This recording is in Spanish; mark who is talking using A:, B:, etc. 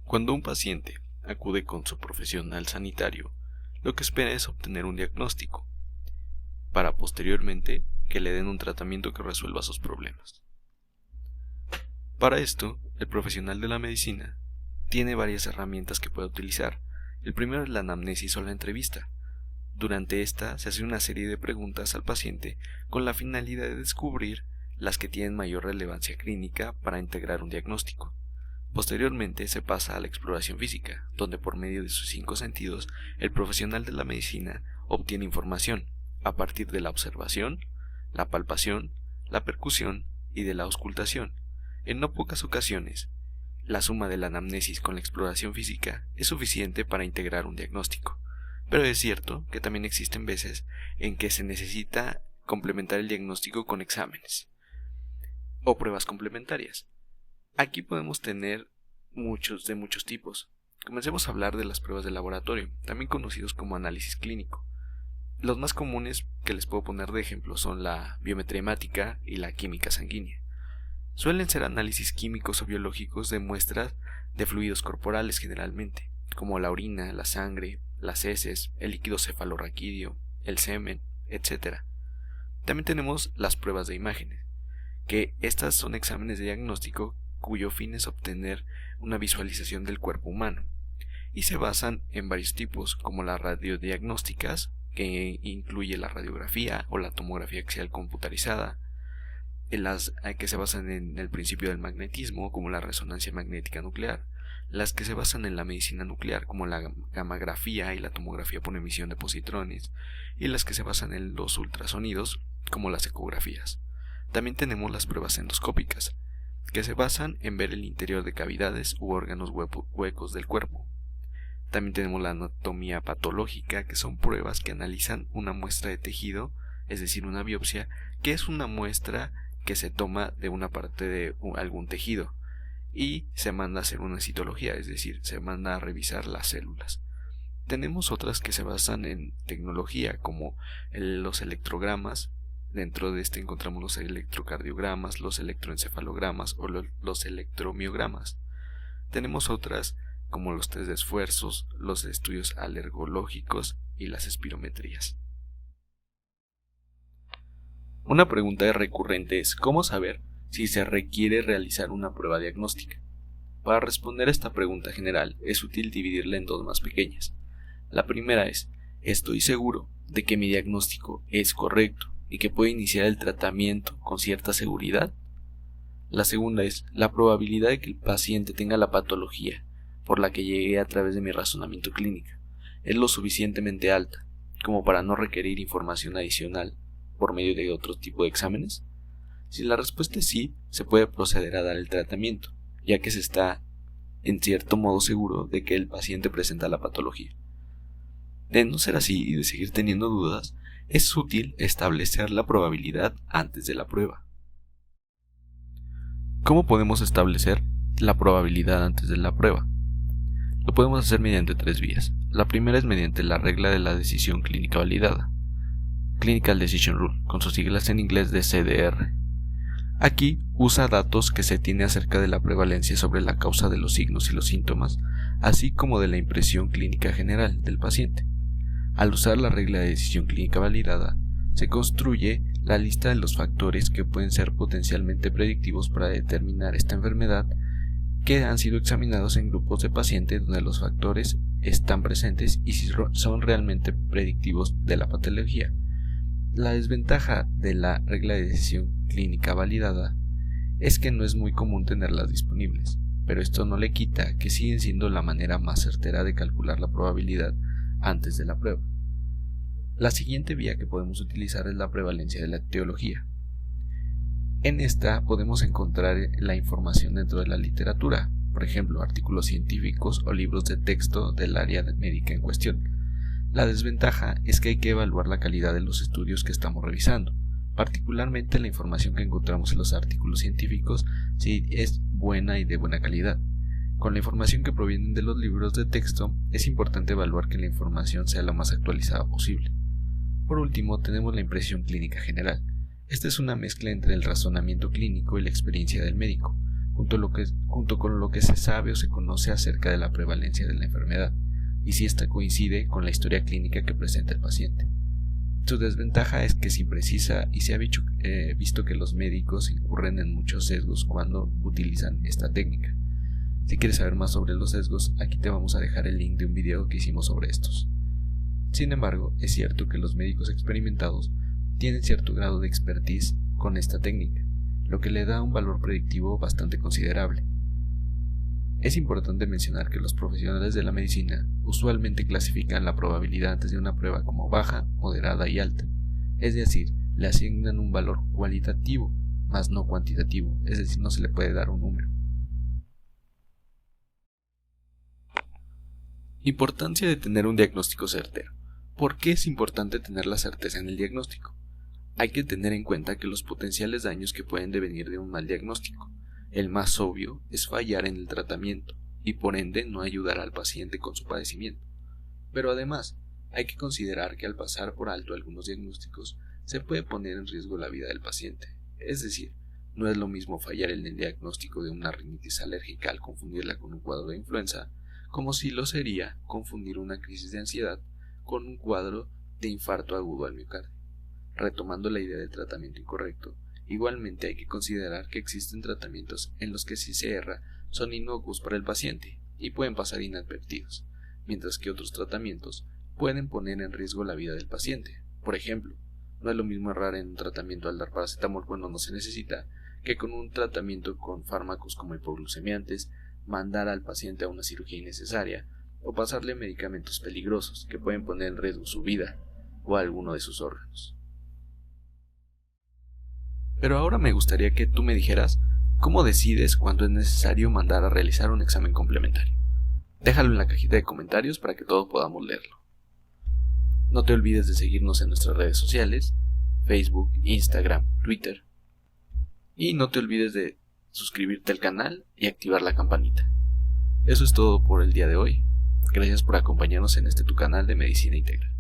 A: Cuando un paciente acude con su profesional sanitario, lo que espera es obtener un diagnóstico, para posteriormente que le den un tratamiento que resuelva sus problemas. Para esto, el profesional de la medicina tiene varias herramientas que puede utilizar. El primero es la anamnesis o la entrevista. Durante esta se hace una serie de preguntas al paciente con la finalidad de descubrir las que tienen mayor relevancia clínica para integrar un diagnóstico. Posteriormente se pasa a la exploración física, donde por medio de sus 5 sentidos el profesional de la medicina obtiene información a partir de la observación, la palpación, la percusión y de la auscultación. En no pocas ocasiones, la suma de la anamnesis con la exploración física es suficiente para integrar un diagnóstico, pero es cierto que también existen veces en que se necesita complementar el diagnóstico con exámenes o pruebas complementarias. Aquí podemos tener muchos tipos. Comencemos a hablar de las pruebas de laboratorio, también conocidos como análisis clínico. Los más comunes que les puedo poner de ejemplo son la biometría hemática y la química sanguínea. Suelen ser análisis químicos o biológicos de muestras de fluidos corporales generalmente, como la orina, la sangre, las heces, el líquido cefalorraquídeo, el semen, etc. También tenemos las pruebas de imágenes, que estas son exámenes de diagnóstico cuyo fin es obtener una visualización del cuerpo humano, y se basan en varios tipos, como las radiodiagnósticas, que incluye la radiografía o la tomografía axial computarizada, las que se basan en el principio del magnetismo, como la resonancia magnética nuclear, las que se basan en la medicina nuclear, como la gammagrafía y la tomografía por emisión de positrones, y las que se basan en los ultrasonidos, como las ecografías. También tenemos las pruebas endoscópicas, que se basan en ver el interior de cavidades u órganos huecos del cuerpo. También tenemos la anatomía patológica, que son pruebas que analizan una muestra de tejido, es decir, una biopsia, que es una muestra que se toma de una parte de algún tejido y se manda a hacer una citología, es decir, se manda a revisar las células. Tenemos otras que se basan en tecnología, como los electrogramas. Dentro de este encontramos los electrocardiogramas, los electroencefalogramas o los electromiogramas. Tenemos otras como los test de esfuerzos, los estudios alergológicos y las espirometrías. Una pregunta recurrente es ¿cómo saber si se requiere realizar una prueba diagnóstica? Para responder a esta pregunta general es útil dividirla en dos más pequeñas. La primera es ¿estoy seguro de que mi diagnóstico es correcto y que puedo iniciar el tratamiento con cierta seguridad? La segunda es la probabilidad de que el paciente tenga la patología por la que llegué a través de mi razonamiento clínico es lo suficientemente alta como para no requerir información adicional por medio de otro tipo de exámenes. Si la respuesta es sí, se puede proceder a dar el tratamiento, ya que se está en cierto modo seguro de que el paciente presenta la patología. De no ser así y de seguir teniendo dudas, es útil establecer la probabilidad antes de la prueba. ¿Cómo podemos establecer la probabilidad antes de la prueba? Lo podemos hacer mediante 3 vías. La primera es mediante la regla de la decisión clínica validada, Clinical Decision Rule, con sus siglas en inglés de CDR. Aquí usa datos que se tiene acerca de la prevalencia sobre la causa de los signos y los síntomas, así como de la impresión clínica general del paciente. Al usar la regla de decisión clínica validada, se construye la lista de los factores que pueden ser potencialmente predictivos para determinar esta enfermedad, que han sido examinados en grupos de pacientes donde los factores están presentes y si son realmente predictivos de la patología. La desventaja de la regla de decisión clínica validada es que no es muy común tenerlas disponibles, pero esto no le quita que siguen siendo la manera más certera de calcular la probabilidad antes de la prueba. La siguiente vía que podemos utilizar es la prevalencia de la etiología. En esta podemos encontrar la información dentro de la literatura, por ejemplo, artículos científicos o libros de texto del área médica en cuestión. La desventaja es que hay que evaluar la calidad de los estudios que estamos revisando, particularmente la información que encontramos en los artículos científicos si es buena y de buena calidad. Con la información que proviene de los libros de texto, es importante evaluar que la información sea lo más actualizada posible. Por último, tenemos la impresión clínica general. Esta es una mezcla entre el razonamiento clínico y la experiencia del médico, junto con lo que se sabe o se conoce acerca de la prevalencia de la enfermedad, y si ésta coincide con la historia clínica que presenta el paciente. Su desventaja es que es imprecisa y se ha visto que los médicos incurren en muchos sesgos cuando utilizan esta técnica. Si quieres saber más sobre los sesgos, aquí te vamos a dejar el link de un video que hicimos sobre estos. Sin embargo, es cierto que los médicos experimentados tienen cierto grado de expertise con esta técnica, lo que le da un valor predictivo bastante considerable. Es importante mencionar que los profesionales de la medicina usualmente clasifican la probabilidad antes de una prueba como baja, moderada y alta, es decir, le asignan un valor cualitativo, más no cuantitativo, es decir, no se le puede dar un número. Importancia de tener un diagnóstico certero. ¿Por qué es importante tener la certeza en el diagnóstico? Hay que tener en cuenta que los potenciales daños que pueden devenir de un mal diagnóstico. El más obvio es fallar en el tratamiento y por ende no ayudar al paciente con su padecimiento. Pero además, hay que considerar que al pasar por alto algunos diagnósticos se puede poner en riesgo la vida del paciente. Es decir, no es lo mismo fallar en el diagnóstico de una rinitis alérgica al confundirla con un cuadro de influenza, como si lo sería confundir una crisis de ansiedad con un cuadro de infarto agudo al miocardio. Retomando la idea del tratamiento incorrecto, igualmente hay que considerar que existen tratamientos en los que si se erra son inocuos para el paciente y pueden pasar inadvertidos, mientras que otros tratamientos pueden poner en riesgo la vida del paciente. Por ejemplo, no es lo mismo errar en un tratamiento al dar paracetamol cuando no se necesita que con un tratamiento con fármacos como hipoglucemiantes, mandar al paciente a una cirugía innecesaria o pasarle medicamentos peligrosos que pueden poner en riesgo su vida o alguno de sus órganos. Pero ahora me gustaría que tú me dijeras cómo decides cuándo es necesario mandar a realizar un examen complementario. Déjalo en la cajita de comentarios para que todos podamos leerlo. No te olvides de seguirnos en nuestras redes sociales, Facebook, Instagram, Twitter. Y no te olvides de suscribirte al canal y activar la campanita. Eso es todo por el día de hoy. Gracias por acompañarnos en este tu canal de Medicina Integral.